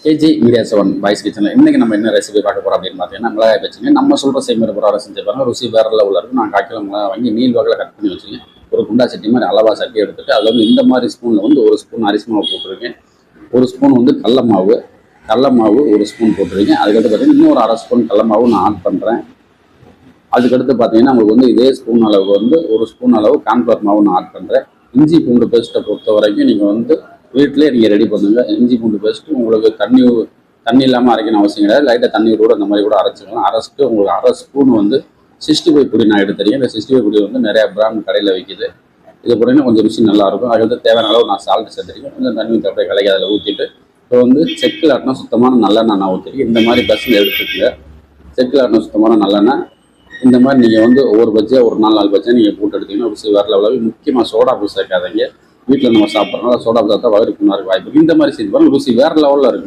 KG media 7 boys கிச்சனில் இன்றைக்கி நம்ம என்ன ரெசிபி பார்க்க போகிறோம் அப்படின்னு பார்த்தீங்கன்னா, மிளகாய் பச்சிங்க நம்ம சொல்கிற செய்முறை பிரகாரம் செஞ்சு பாருங்க. ருசி வேறு லெவலில் இருக்கும். நான் 1/4 கிலோ மிளகாய் வாங்கி நீள் வகையில் கட் பண்ணி வச்சுங்க. ஒரு குண்டா சட்டி மாதிரி அளவாக சட்டி எடுத்துட்டு அதில் வந்து இந்த மாதிரி ஸ்பூனில் வந்து 1 ஸ்பூன் அரிசி மாவு போட்டுருக்கேன். 1 ஸ்பூன் வந்து கடல மாவு 1 ஸ்பூன் போட்டுருக்கேன். அதுக்கடுத்து பார்த்தீங்கன்னா இன்னொரு 1/2 ஸ்பூன் கடல மாவு நான் ஆட் பண்ணுறேன். அதுக்கடுத்து பார்த்தீங்கன்னா உங்களுக்கு வந்து இதே ஸ்பூன் அளவுக்கு வந்து 1 ஸ்பூன் அளவு கார்ன்ஃப்ளவர் மாவு நான் ஆட் பண்ணுறேன். இஞ்சி பூண்டு பேஸ்ட்டை பொறுத்த வரைக்கும் நீங்கள் வந்து வீட்டிலே நீங்கள் ரெடி பண்ணுங்க. இஞ்சி பூண்டு பேஸ்ட்டு உங்களுக்கு தண்ணி இல்லாமல் அரைக்கணும் அவசியம் கிடையாது. லைட்டாக தண்ணி கூட இந்த மாதிரி கூட அரைச்சிக்கலாம். அரைச்சிட்டு உங்களுக்கு 1/2 ஸ்பூன் வந்து 65 பொடி நான் எடுத்துருக்கேன். இந்த 65 பொடி வந்து நிறையா பிராண்ட் கடையில் விற்கிது. இது போட்டிங்கன்னா கொஞ்சம் ருசி நல்லாயிருக்கும். அதுக்கு தேவையான அளவு நான் சால்ட் சேர்த்துருக்கேன். கொஞ்சம் தண்ணி அப்படியே கலக்கி அதில் ஊற்றிட்டு இப்போ வந்து செக்கில் ஆட்டினா சுத்தமான நல்லெண்ணெய் நான் ஊற்றிருக்கேன். இந்த மாதிரி பஸ்ஸில் எடுத்துக்கங்க. செக்கில் ஆட்டினா சுத்தமான நல்லெண்ணெய். இந்த மாதிரி நீங்கள் வந்து ஒவ்வொரு பஜ்ஜியாக ஒரு 4 பஜ்ஜியாக நீங்கள் போட்டு எடுத்தீங்கன்னா ருசி வேறு லெவலில். முக்கியமாக சோடாப்பு சேர்க்காதீங்க. வீட்டில் நம்ம சாப்பிட்றதுனால சோடாப்பு சாப்பிட்டா வயிறு புண்ணாக இருக்க வாய்ப்பு இருக்குது. இந்த மாதிரி செஞ்சு பாருங்க, ருசி வேறு லெவலில் இருக்குங்க.